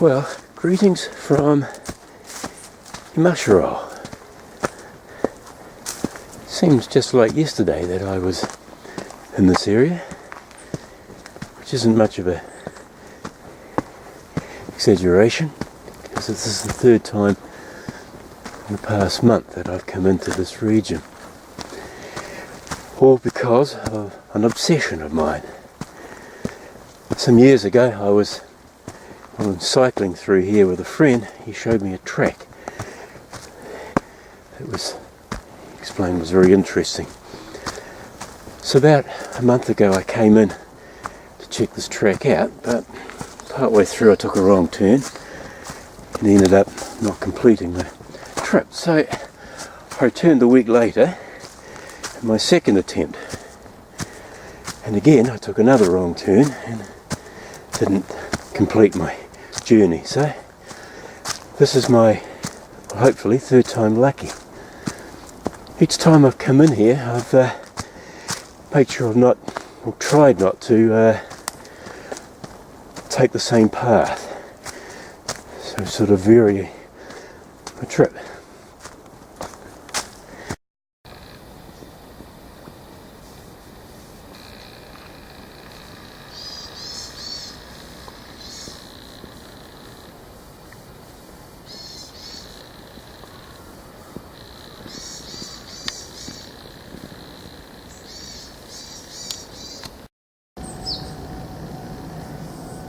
Well, greetings from Yamashiro. Seems just like yesterday that I was in this area, which isn't much of a exaggeration, because this is the third time in the past month that I've come into this region, all because of an obsession of mine. Some years ago I was cycling through here with a friend. He showed me a track that was, he explained, was very interesting. So about a month ago I came in to check this track out, but partway through I took a wrong turn and ended up not completing the trip. So I returned a week later, my second attempt, and again I took another wrong turn and didn't complete my journey. So this is my, hopefully, third time lucky. Each time I've come in here I've made sure I've not, or tried not to take the same path, so sort of vary my trip.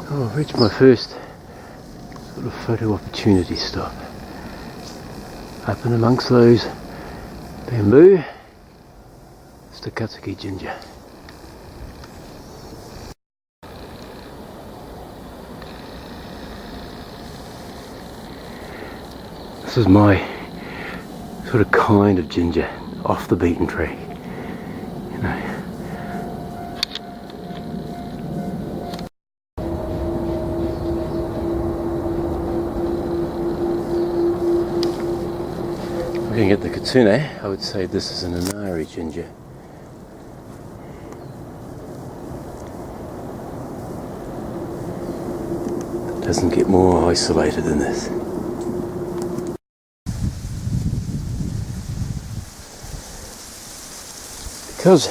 Oh, I've reached my first sort of photo opportunity stop. Up and amongst those bamboo, it's the Katsuki ginger. This is my sort of kind of ginger, off the beaten track, you know. Looking at the kitsune, I would say this is an Inari ginger. It doesn't get more isolated than this. Because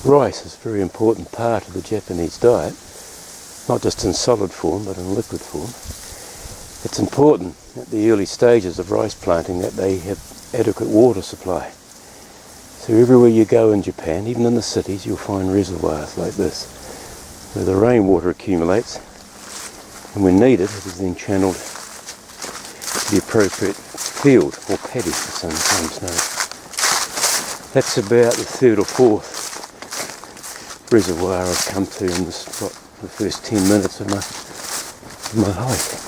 rice is a very important part of the Japanese diet, not just in solid form but in liquid form, it's important at the early stages of rice planting that they have adequate water supply. So everywhere you go in Japan, even in the cities, you'll find reservoirs like this, where the rainwater accumulates, and when needed it is then channeled to the appropriate field, or paddy as sometimes known. That's about the third or fourth reservoir I've come to in this, the first 10 minutes of my hike.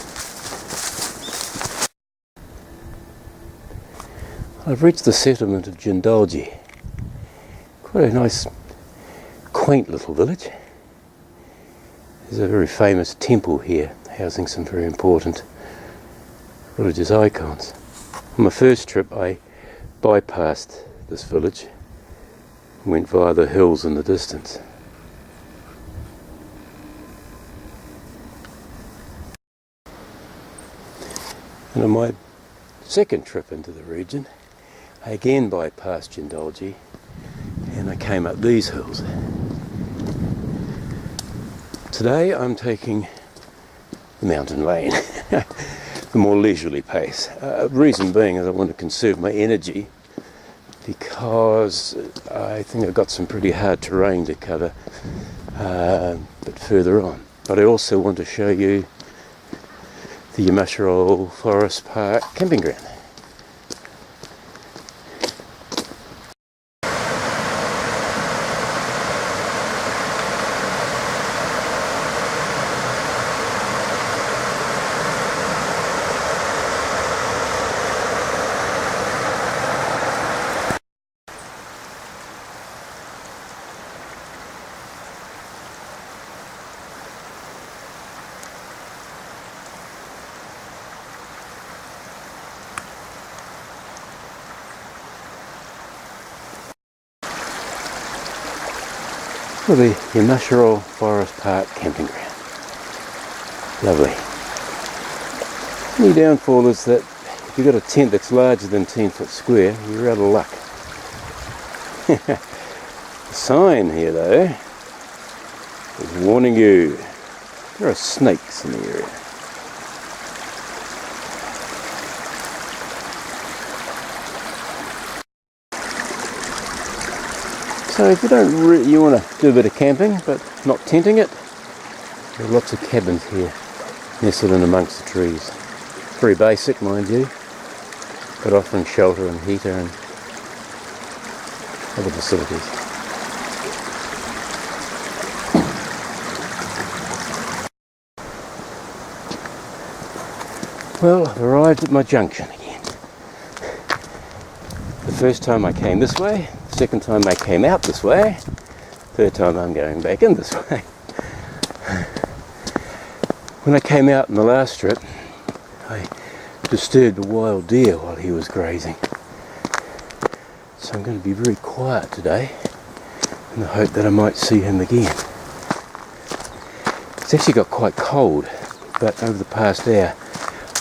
I've reached the settlement of Jindaoji. Quite a nice, quaint little village. There's a very famous temple here, housing some very important religious icons. On my first trip I bypassed this village and went via the hills in the distance. And on my second trip into the region, I again bypassed Jindaoji and I came up these hills. Today I'm taking the mountain lane, the more leisurely pace. Reason being is I want to conserve my energy, because I think I've got some pretty hard terrain to cover a bit further on. But I also want to show you the Yamashiro Forest Park camping ground. for the Yamashiro Forest Park camping ground. Lovely. The only downfall is that if you've got a tent that's larger than 10 foot square, you're out of luck. The sign here though is warning you, there are snakes in the area. So if you don't you want to do a bit of camping but not tenting it, there are lots of cabins here nestled in amongst the trees. Very basic, mind you, but offering shelter and heater and other facilities. Well, I've arrived at my junction again. The first time I came this way, the second time I came out this way, third time I'm going back in this way. When I came out in the last trip, I disturbed a wild deer while he was grazing. So I'm going to be very quiet today in the hope that I might see him again. It's actually got quite cold, but over the past hour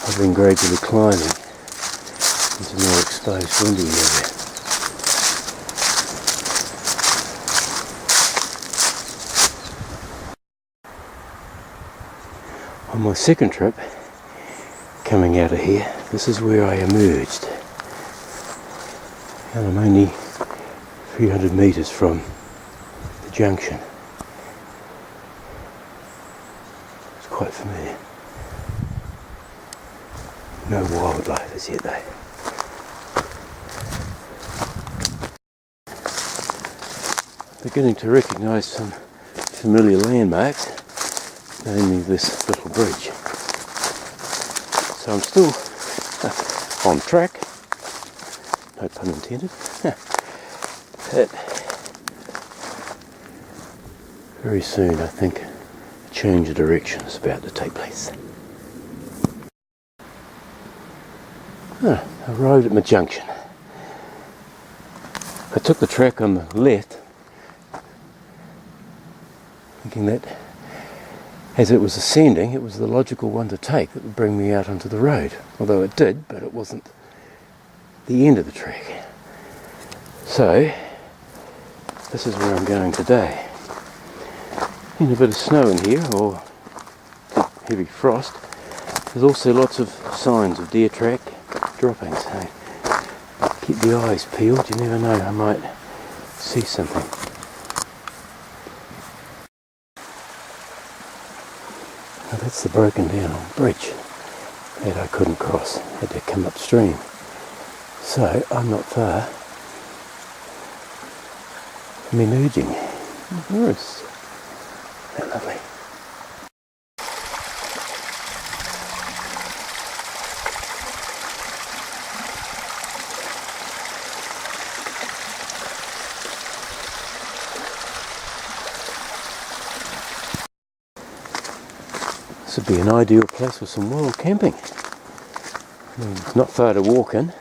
I've been gradually climbing into more exposed windy area. On my second trip, coming out of here, this is where I emerged. And I'm only 300 metres from the junction. It's quite familiar. No wildlife as yet though. Beginning to recognise some familiar landmarks, namely this little bridge. So I'm still on track, no pun intended. But very soon I think a change of direction is about to take place. I arrived at my junction. I took the track on the left, thinking that as it was ascending, it was the logical one to take that would bring me out onto the road. Although it did, but it wasn't the end of the track. So, this is where I'm going today. In a bit of snow in here, or heavy frost. There's also lots of signs of deer track dropping, so keep the eyes peeled, you never know, I might see something. Now that's the broken down bridge that I couldn't cross, had to come upstream. So I'm not far from emerging. Where is that lovely? This would be an ideal place for some wild camping. I mean, it's not far to walk in.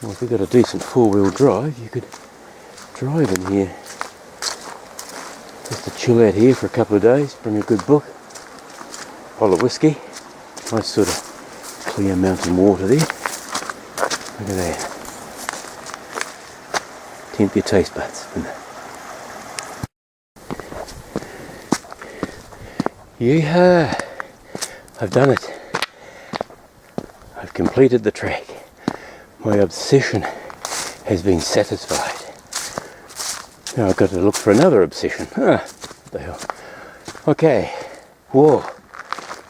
Well, if you've got a decent four-wheel drive, you could drive in here. Just to chill out here for a couple of days, bring a good book, bottle of whiskey, nice sort of clear mountain water there. Look at that. Tempt your taste buds. Yeehaw! I've done it. I've completed the trek. My obsession has been satisfied. Now I've got to look for another obsession. What the hell? Okay. Whoa.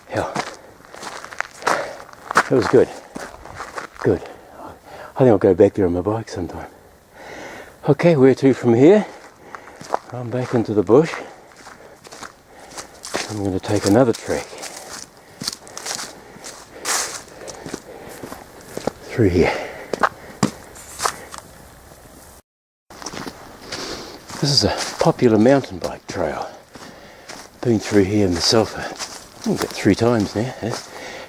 Hell. That was good. Good. I think I'll go back there on my bike sometime. Okay, where to from here? I'm back into the bush. I'm going to take another trek through here. This is a popular mountain bike trail. Been through here myself about 3 times now.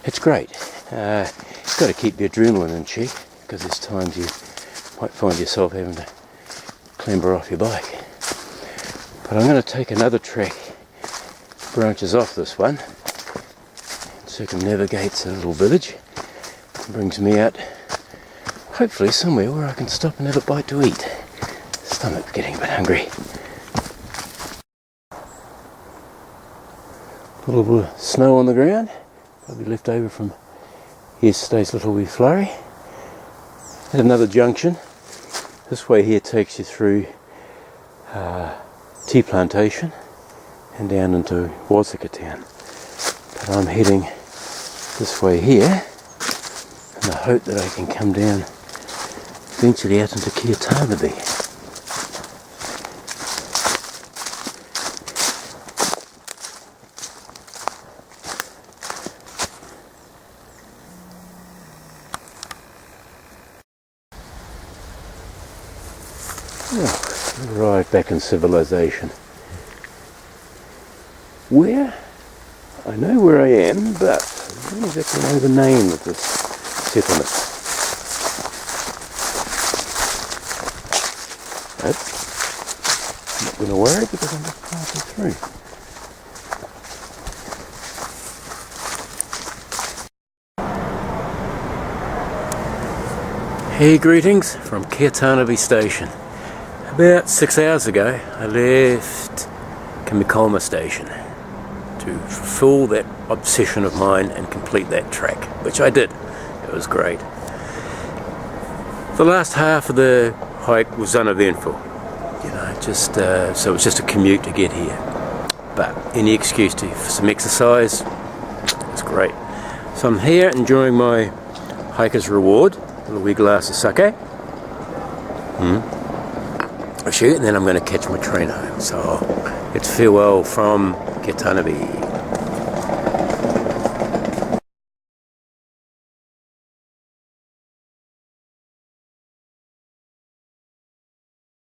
It's great. You've got to keep the adrenaline in check, because there's times you might find yourself having to clamber off your bike. But I'm going to take another trek, branches off this one, circumnavigates a little village, brings me out hopefully somewhere where I can stop and have a bite to eat. Stomach's getting a bit hungry. A little bit of snow on the ground, probably left over from yesterday's little wee flurry. At another junction, this way here takes you through tea plantation and down into Wasaka town. But I'm heading this way here in the hope that I can come down eventually out into Kiatanabe. Oh, arrived back in civilization. Where? I know where I am, but I don't exactly know the name of this settlement. But I'm not going to worry because I'm just passing through. Hey, greetings from Kiatanabe Station. About 6 hours ago, I left Kamikoma Station to fulfill that obsession of mine and complete that track, which I did. It was great. The last half of the hike was uneventful, just so it was just a commute to get here. But any excuse for some exercise, it's great. So I'm here enjoying my hiker's reward, a little wee glass of sake. And then I'm going to catch my train home. So it's farewell from Kiatanabe.